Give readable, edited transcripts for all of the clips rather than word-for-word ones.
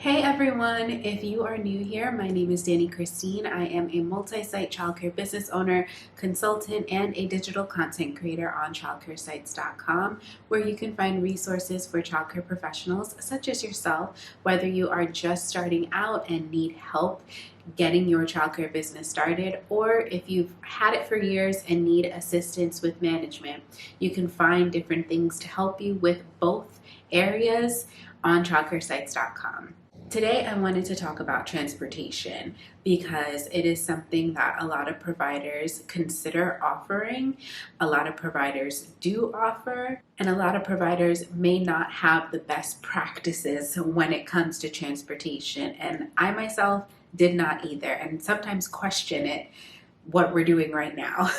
Hey everyone, if you are new here, my name is Dani Christine. I am a multi-site childcare business owner, consultant, and a digital content creator on childcaresites.com, where you can find resources for childcare professionals such as yourself, whether you are just starting out and need help getting your childcare business started, or if you've had it for years and need assistance with management. You can find different things to help you with both areas on childcaresites.com. Today, I wanted to talk about transportation because it is something that a lot of providers consider offering, a lot of providers do offer, and a lot of providers may not have the best practices when it comes to transportation. And I myself did not either, and sometimes question it what we're doing right now.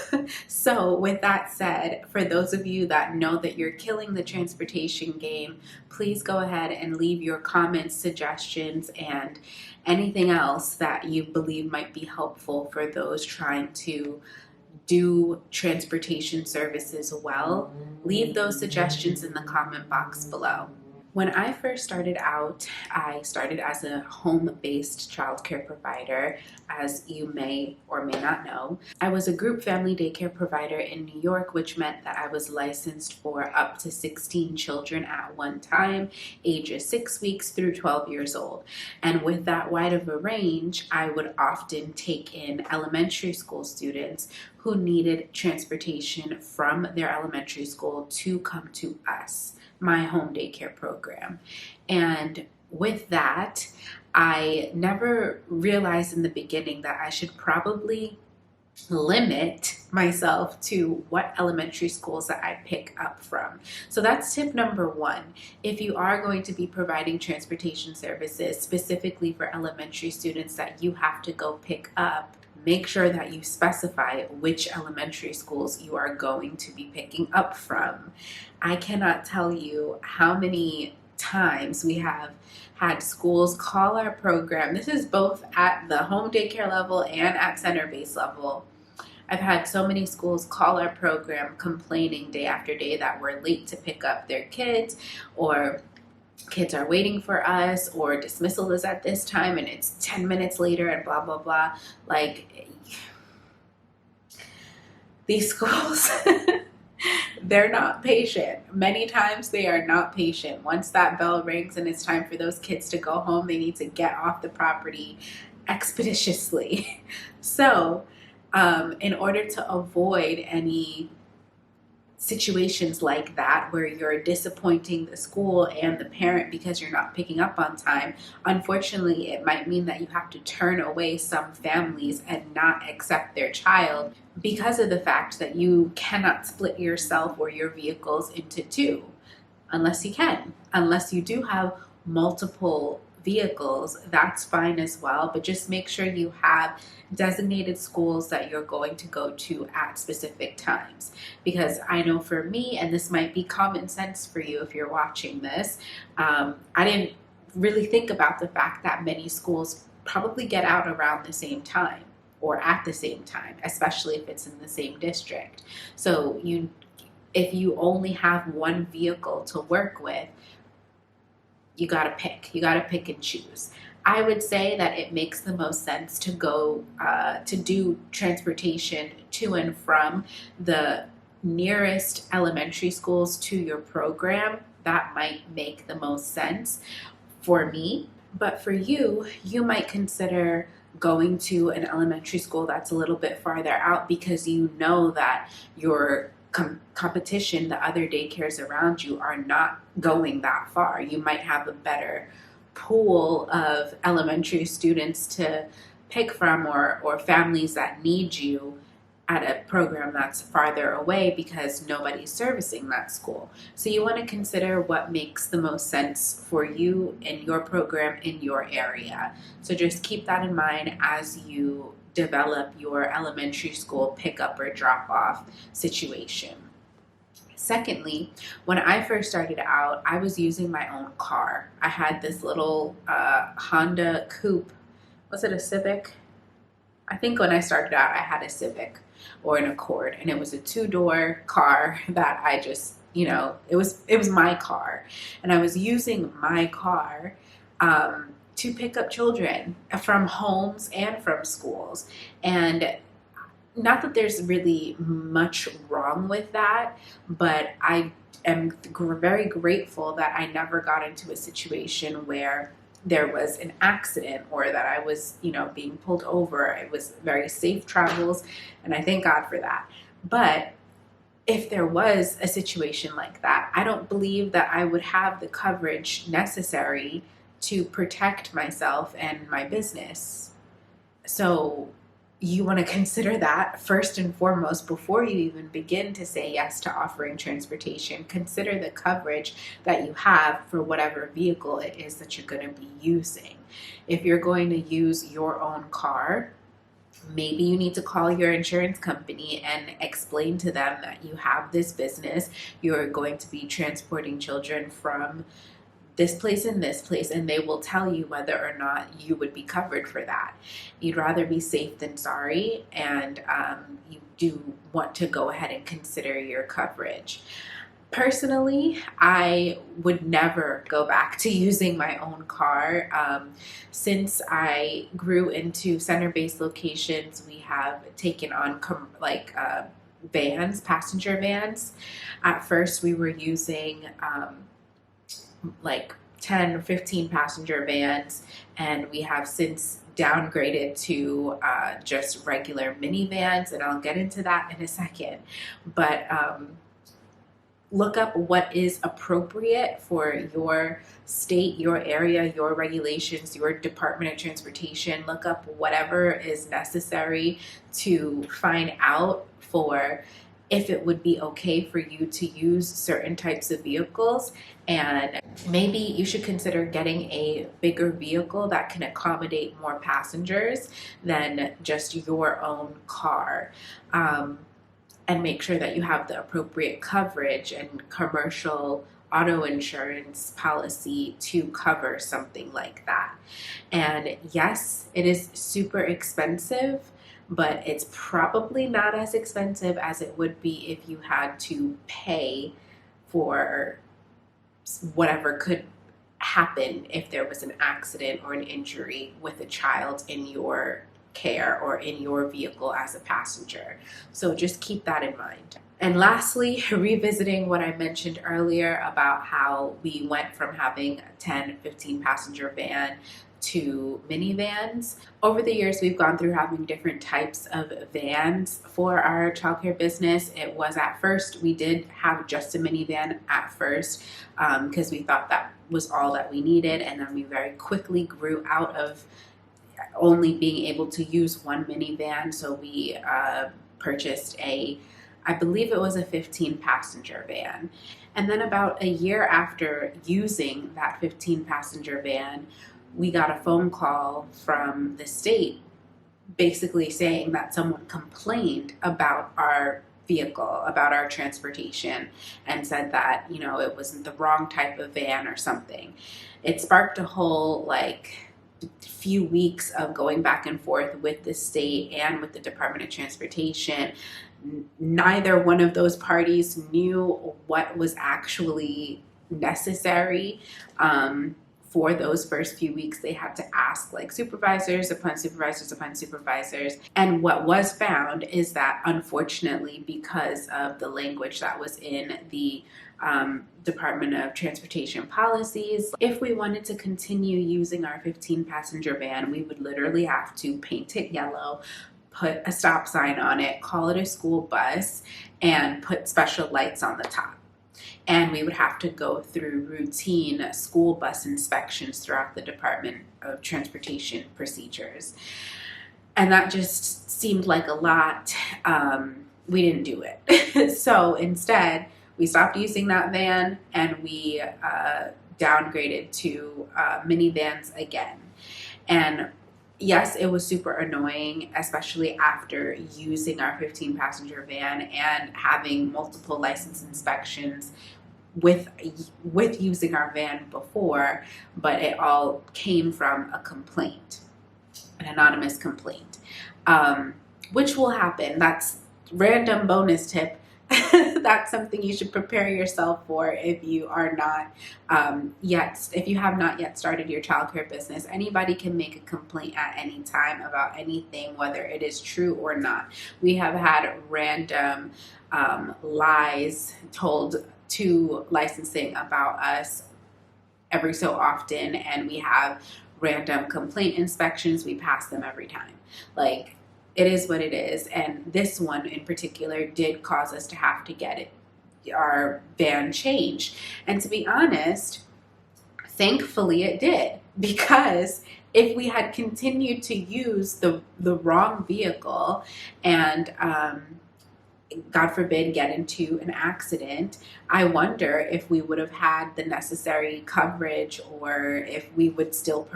So with that said, for those of you that know that you're killing the transportation game, please go ahead and leave your comments, suggestions, and anything else that you believe might be helpful for those trying to do transportation services well. Leave those suggestions in the comment box below. When I first started out, I started as a home-based childcare provider, as you may or may not know. I was a group family daycare provider in New York, which meant that I was licensed for up to 16 children at one time, ages 6 weeks through 12 years old. And with that wide of a range, I would often take in elementary school students who needed transportation from their elementary school to come to us, my home daycare program. And with that, I never realized in the beginning that I should probably limit myself to what elementary schools that I pick up from. So that's tip number one. If you are going to be providing transportation services specifically for elementary students that you have to go pick up, make sure that you specify which elementary schools you are going to be picking up from. I cannot tell you how many times we have had schools call our program. This is both at the home daycare level and at center-based level. I've had so many schools call our program complaining day after day that we're late to pick up their kids, or kids are waiting for us, or dismissal is at this time and it's 10 minutes later and blah, blah, blah. Like, these schools, they're not patient. Many times they are not patient. Once that bell rings and it's time for those kids to go home, they need to get off the property expeditiously. So, in order to avoid any situations like that where you're disappointing the school and the parent because you're not picking up on time, unfortunately, it might mean that you have to turn away some families and not accept their child because of the fact that you cannot split yourself or your vehicles into two, unless you can. Unless you do have multiple vehicles, that's fine as well, but just make sure you have designated schools that you're going to go to at specific times. Because I know for me, and this might be common sense for you if you're watching this, I didn't really think about the fact that many schools probably get out around the same time or at the same time, especially if it's in the same district. So if you only have one vehicle to work with, you gotta pick and choose. I would say that it makes the most sense to go to do transportation to and from the nearest elementary schools to your program. That might make the most sense for me. But for you, you might consider going to an elementary school that's a little bit farther out because you know that your competition, the other daycares around you, are not going that far. You might have a better pool of elementary students to pick from, or families that need you at a program that's farther away because nobody's servicing that school. So you want to consider what makes the most sense for you and your program in your area. So just keep that in mind as you develop your elementary school pickup or drop off situation. Secondly, when I first started out, I was using my own car. I had this little Honda Coupe. Was it a Civic? I think when I started out, I had a Civic or an Accord, and it was a two-door car that I just, it was my car, and I was using my car to pick up children from homes and from schools. And not that there's really much wrong with that, but I am very grateful that I never got into a situation where there was an accident or that I was, being pulled over. It was very safe travels, and I thank God for that. But if there was a situation like that, I don't believe that I would have the coverage necessary to protect myself and my business. So you want to consider that first and foremost before you even begin to say yes to offering transportation. Consider the coverage that you have for whatever vehicle it is that you're going to be using. If you're going to use your own car, maybe you need to call your insurance company and explain to them that you have this business. You're going to be transporting children from this place and this place, and they will tell you whether or not you would be covered for that. You'd rather be safe than sorry, and you do want to go ahead and consider your coverage. Personally, I would never go back to using my own car. Since I grew into center-based locations, we have taken on vans, passenger vans. At first, we were using 10 or 15 passenger vans, and we have since downgraded to just regular minivans, and I'll get into that in a second. But look up what is appropriate for your state, your area, your regulations, your Department of Transportation. Look up whatever is necessary to find out for if it would be okay for you to use certain types of vehicles. And maybe you should consider getting a bigger vehicle that can accommodate more passengers than just your own car. And make sure that you have the appropriate coverage and commercial auto insurance policy to cover something like that. And yes, it is super expensive, but it's probably not as expensive as it would be if you had to pay for whatever could happen if there was an accident or an injury with a child in your care or in your vehicle as a passenger. So just keep that in mind. And lastly, revisiting what I mentioned earlier about how we went from having a 10, 15 passenger van to minivans. Over the years, we've gone through having different types of vans for our childcare business. It was at first, we did have just a minivan at first because we thought that was all that we needed. And then we very quickly grew out of only being able to use one minivan. So we purchased I believe it was a 15 passenger van. And then about a year after using that 15 passenger van, we got a phone call from the state basically saying that someone complained about our vehicle, about our transportation, and said that, it wasn't the wrong type of van or something. It sparked a whole few weeks of going back and forth with the state and with the Department of Transportation. Neither one of those parties knew what was actually necessary. For those first few weeks, they had to ask supervisors upon supervisors upon supervisors. And what was found is that, unfortunately, because of the language that was in the Department of Transportation policies, if we wanted to continue using our 15 passenger van, we would literally have to paint it yellow, put a stop sign on it, call it a school bus, and put special lights on the top. And we would have to go through routine school bus inspections throughout the Department of Transportation procedures. And that just seemed like a lot. We didn't do it. So instead, we stopped using that van and we downgraded to minivans again. And yes, it was super annoying, especially after using our 15 passenger van and having multiple license inspections with using our van before, but it all came from a complaint, an anonymous complaint, which will happen. That's random bonus tip. That's something you should prepare yourself for if you are not if you have not yet started your childcare business. Anybody can make a complaint at any time about anything, whether it is true or not. We have had random lies told to licensing about us every so often, and we have random complaint inspections. We pass them every time. Like, it is what it is. And this one in particular did cause us to have to get our ban changed. And to be honest, thankfully it did, because if we had continued to use the wrong vehicle and God forbid, get into an accident, I wonder if we would have had the necessary coverage, or if we would still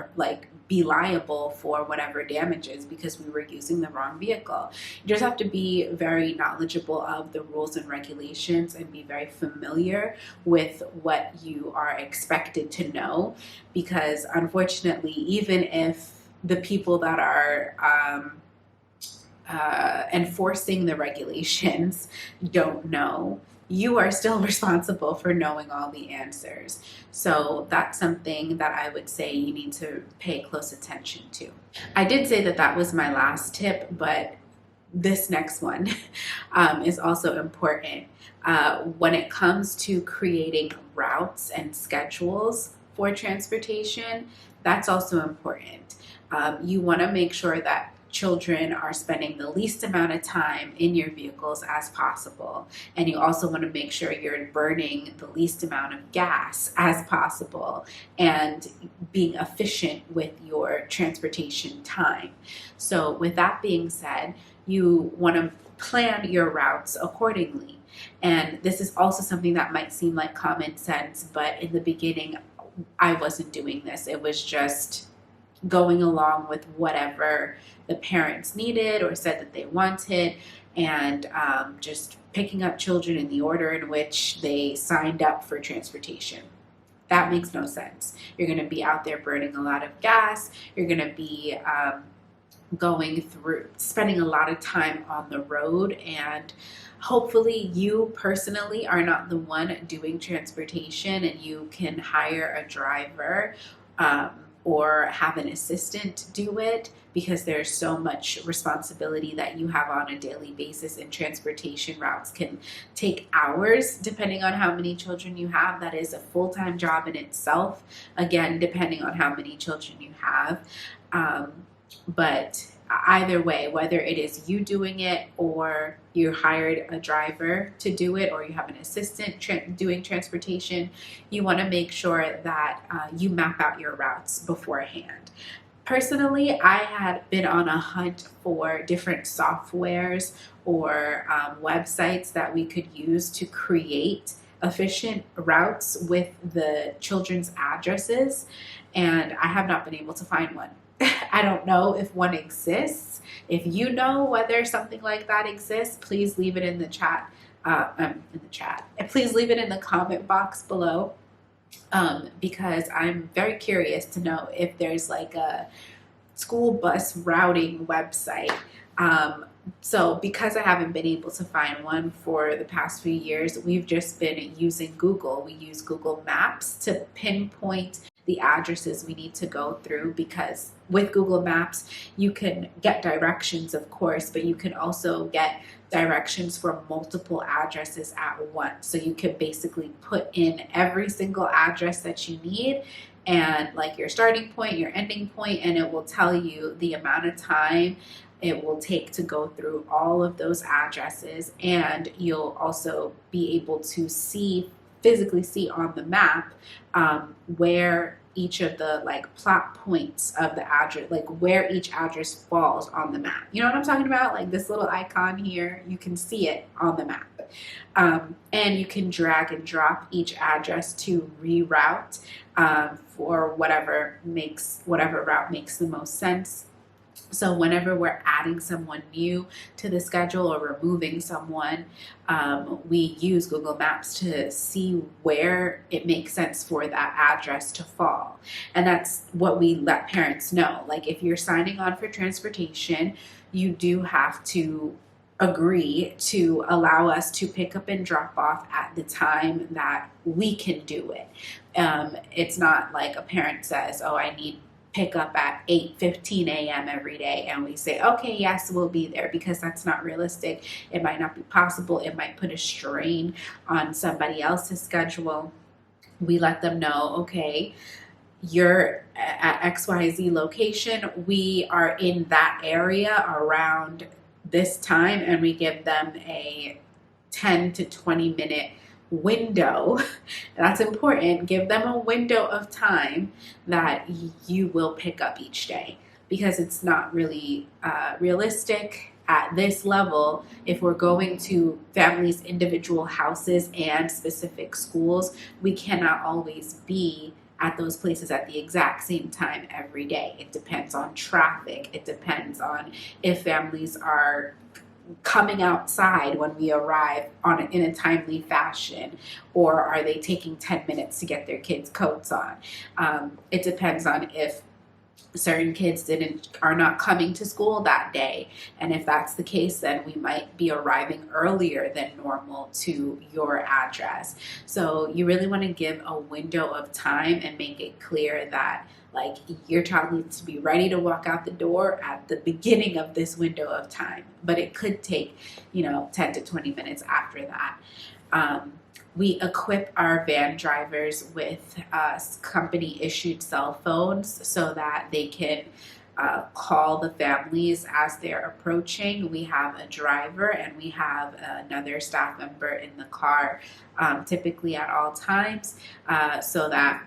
be liable for whatever damages because we were using the wrong vehicle. You just have to be very knowledgeable of the rules and regulations and be very familiar with what you are expected to know, because unfortunately, even if the people that are enforcing the regulations don't know, you are still responsible for knowing all the answers. So that's something that I would say you need to pay close attention to. I did say that that was my last tip, but this next one is also important. When it comes to creating routes and schedules for transportation, that's also important. You want to make sure that children are spending the least amount of time in your vehicles as possible. And you also want to make sure you're burning the least amount of gas as possible and being efficient with your transportation time. So with that being said, you want to plan your routes accordingly. And this is also something that might seem like common sense, but in the beginning, I wasn't doing this. It was just going along with whatever the parents needed or said that they wanted, and just picking up children in the order in which they signed up for transportation. That makes no sense. You're going to be out there burning a lot of gas. You're going to be spending a lot of time on the road, and hopefully you personally are not the one doing transportation, and you can hire a driver or have an assistant do it, because there's so much responsibility that you have on a daily basis, and transportation routes can take hours depending on how many children you have. That is a full-time job in itself, again, depending on how many children you have. But either way, whether it is you doing it or you hired a driver to do it or you have an assistant doing transportation, you want to make sure that you map out your routes beforehand. Personally, I had been on a hunt for different softwares or websites that we could use to create efficient routes with the children's addresses, and I have not been able to find one. I don't know if one exists. If you know whether something like that exists, please leave it in the chat. And please leave it in the comment box below, because I'm very curious to know if there's like a school bus routing website. So because I haven't been able to find one for the past few years, we've just been using Google. We use Google Maps to pinpoint the addresses we need to go through, because with Google Maps, you can get directions, of course, but you can also get directions for multiple addresses at once. So you can basically put in every single address that you need, and like your starting point, your ending point, and it will tell you the amount of time it will take to go through all of those addresses. And you'll also be able to physically see on the map where each of the plot points of the address, like where each address falls on the map. You know what I'm talking about? Like this little icon here, you can see it on the map. And you can drag and drop each address to reroute for whatever route makes the most sense. So whenever we're adding someone new to the schedule or removing someone, we use Google Maps to see where it makes sense for that address to fall. And that's what we let parents know. Like if you're signing on for transportation, you do have to agree to allow us to pick up and drop off at the time that we can do it. It's not like a parent says, oh, I need pick up at 8:15 a.m. every day, and we say, okay, yes, we'll be there, because that's not realistic. It might not be possible. It might put a strain on somebody else's schedule. We let them know, okay, you're at XYZ location. We are in that area around this time, and we give them a 10 to 20 minute window. That's important. Give them a window of time that you will pick up each day, because it's not really realistic at this level. If we're going to families' individual houses and specific schools, we cannot always be at those places at the exact same time every day. It depends on traffic. It depends on if families are coming outside when we arrive in a timely fashion, or are they taking 10 minutes to get their kids' coats on. It depends on if certain kids are not coming to school that day, and if that's the case, then we might be arriving earlier than normal to your address. So you really want to give a window of time and make it clear that, like, your child needs to be ready to walk out the door at the beginning of this window of time, but it could take 10 to 20 minutes after that. We equip our van drivers with company issued cell phones so that they can call the families as they're approaching. We have a driver and we have another staff member in the car, typically at all times, so that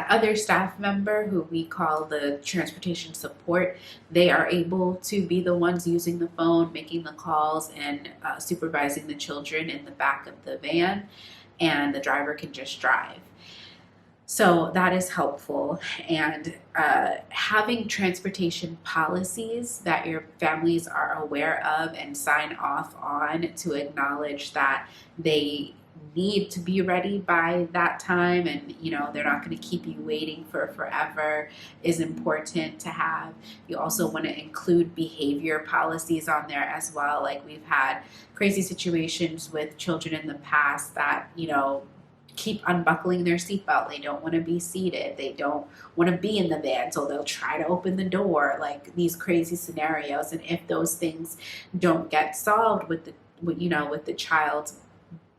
other staff member, who we call the transportation support, they are able to be the ones using the phone, making the calls, and supervising the children in the back of the van, and the driver can just drive. So that is helpful. And having transportation policies that your families are aware of and sign off on to acknowledge that they need to be ready by that time, and they're not going to keep you waiting for forever, is important to have. You also want to include behavior policies on there as well. Like, we've had crazy situations with children in the past that keep unbuckling their seatbelt. They don't want to be seated. They don't want to be in the van, so they'll try to open the door. Like, these crazy scenarios. And if those things don't get solved with the child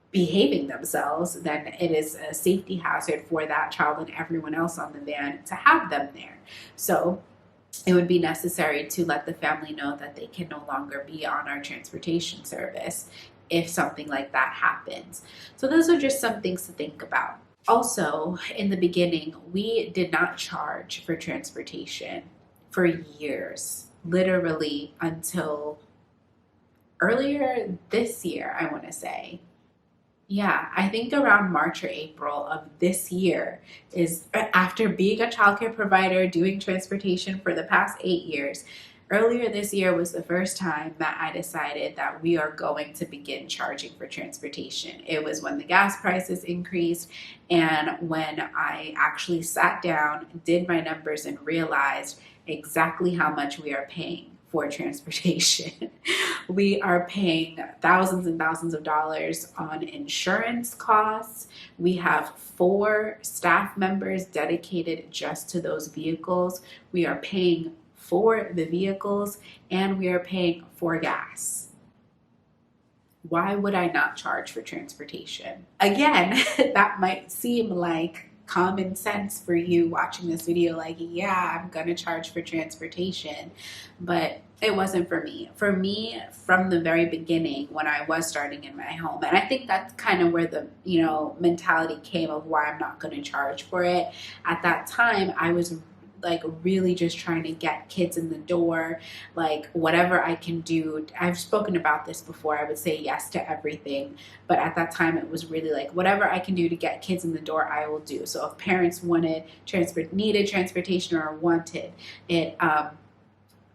behaving themselves, then it is a safety hazard for that child and everyone else on the van to have them there. So it would be necessary to let the family know that they can no longer be on our transportation service if something like that happens. So those are just some things to think about. Also, in the beginning, we did not charge for transportation for years, literally until earlier this year, I want to say. Yeah, I think around March or April of this year, is after being a childcare provider, doing transportation for the past 8 years. Earlier this year was the first time that I decided that we are going to begin charging for transportation. It was when the gas prices increased, and when I actually sat down, did my numbers, and realized exactly how much we are paying for transportation. We are paying thousands and thousands of dollars on insurance costs. We have 4 staff members dedicated just to those vehicles. We are paying for the vehicles, and we are paying for gas. Why would I not charge for transportation? Again, that might seem like common sense for you watching this video, like, yeah, I'm gonna charge for transportation, but it wasn't for me. For me, from the very beginning, when I was starting in my home, and I think that's kind of where the mentality came of why I'm not going to charge for it. At that time, I was like really just trying to get kids in the door, like whatever I can do. I've spoken about this before. I would say yes to everything, but at that time it was really like whatever I can do to get kids in the door, I will do. So if parents needed transportation or wanted it,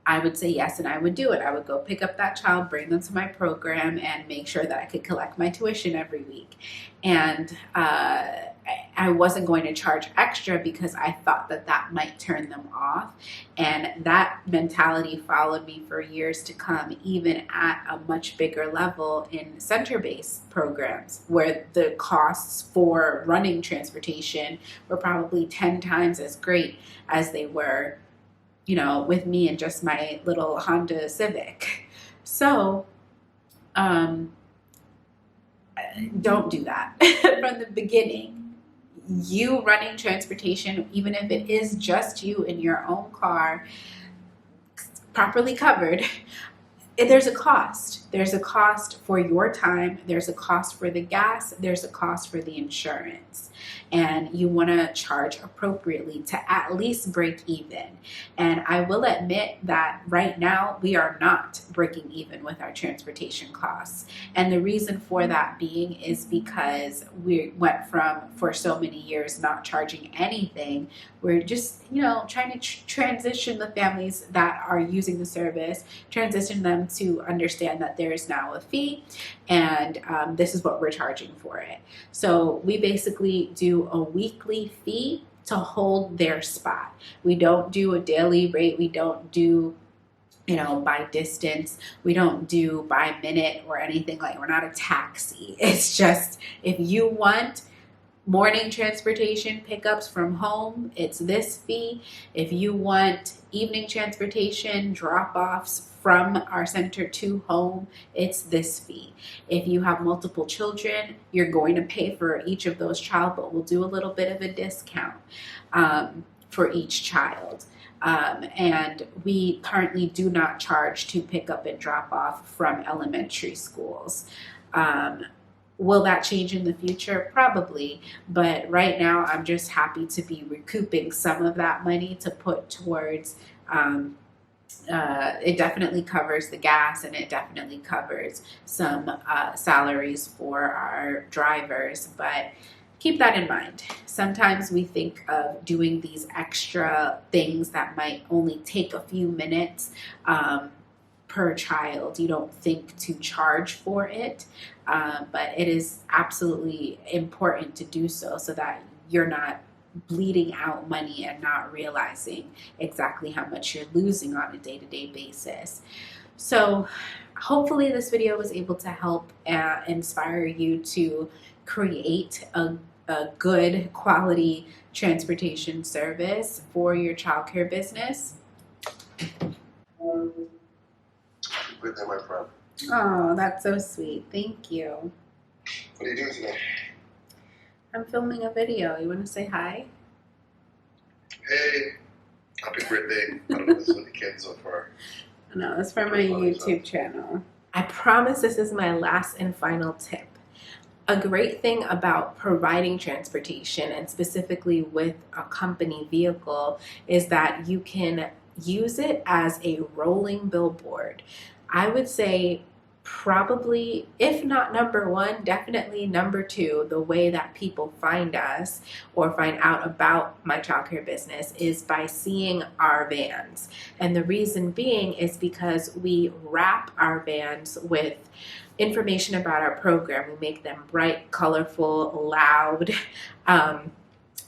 I would say yes and I would do it. I would go pick up that child, bring them to my program, and make sure that I could collect my tuition every week. And I wasn't going to charge extra because I thought that that might turn them off. And that mentality followed me for years to come, even at a much bigger level in center-based programs where the costs for running transportation were probably 10 times as great as they were, you know, with me and just my little Honda Civic. So, don't do that from the beginning. You running transportation, even if it is just you in your own car, properly covered, there's a cost. There's a cost for your time. There's a cost for the gas. There's a cost for the insurance. And you want to charge appropriately to at least break even. And I will admit that right now we are not breaking even with our transportation costs. And the reason for that being is because we went from, for so many years, not charging anything. We're just, you know, trying to transition the families that are using the service, transition them to understand that there is now a fee, and this is what we're charging for it. So we basically do a weekly fee to hold their spot. We don't do a daily rate. We don't do, you know, by distance. We don't do by minute or anything. Like, we're not a taxi. It's just, if you want morning transportation pickups from home, it's this fee. If you want evening transportation drop-offs from our center to home, it's this fee. If you have multiple children, you're going to pay for each of those child, but we'll do a little bit of a discount for each child. And we currently do not charge to pick up and drop off from elementary schools. Will that change in the future? Probably, but right now I'm just happy to be recouping some of that money to put towards, it definitely covers the gas, and it definitely covers some salaries for our drivers, but keep that in mind. Sometimes we think of doing these extra things that might only take a few minutes per child. You don't think to charge for it, but it is absolutely important to do so that you're not bleeding out money and not realizing exactly how much you're losing on a day-to-day basis. So hopefully this video was able to help inspire you to create a good quality transportation service for your childcare business. With them, my friend. Oh, that's so sweet. Thank you. What are you doing today? I'm filming a video. You want to say hi? Hey, happy birthday. I don't know if this is what the kids are for. No, it's for my YouTube channel. I promise this is my last and final tip. A great thing about providing transportation, and specifically with a company vehicle, is that you can use it as a rolling billboard. I would say probably, if not number one, definitely number two, the way that people find us or find out about my childcare business is by seeing our vans. And the reason being is because we wrap our vans with information about our program. We make them bright, colorful, loud.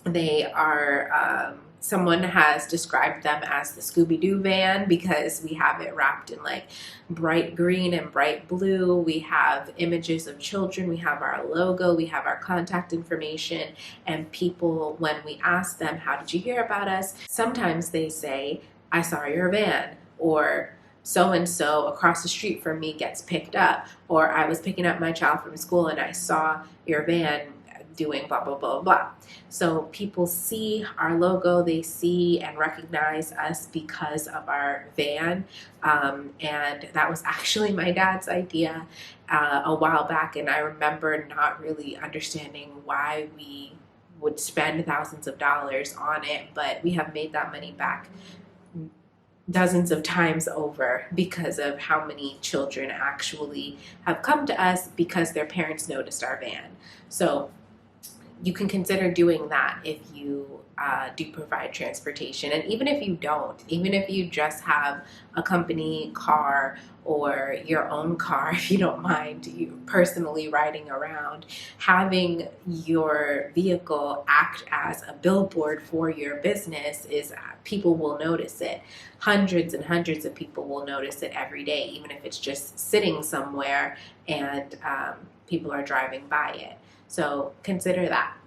They are someone has described them as the Scooby-Doo van because we have it wrapped in like bright green and bright blue. We have images of children. We have our logo. We have our contact information. And people, when we ask them, how did you hear about us? Sometimes they say, I saw your van, or so-and-so across the street from me gets picked up, or I was picking up my child from school and I saw your van doing blah, blah, blah, blah. So people see our logo, they see and recognize us because of our van. And that was actually my dad's idea a while back. And I remember not really understanding why we would spend thousands of dollars on it, but we have made that money back dozens of times over because of how many children actually have come to us because their parents noticed our van. So you can consider doing that if you do provide transportation. And even if you don't, even if you just have a company car or your own car, if you don't mind you personally riding around, having your vehicle act as a billboard for your business is people will notice it. Hundreds and hundreds of people will notice it every day, even if it's just sitting somewhere and people are driving by it. So consider that.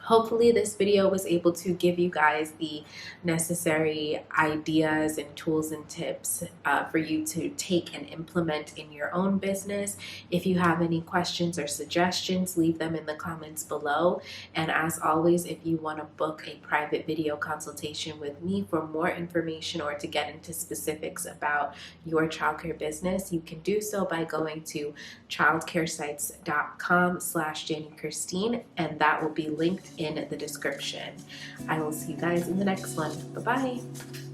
Hopefully this video was able to give you guys the necessary ideas and tools and tips for you to take and implement in your own business. If you have any questions or suggestions, leave them in the comments below. And as always, if you want to book a private video consultation with me for more information or to get into specifics about your childcare business, you can do so by going to childcaresites.com/DaniChristine, and that will be linked in the description. I will see you guys in the next one. Bye-bye.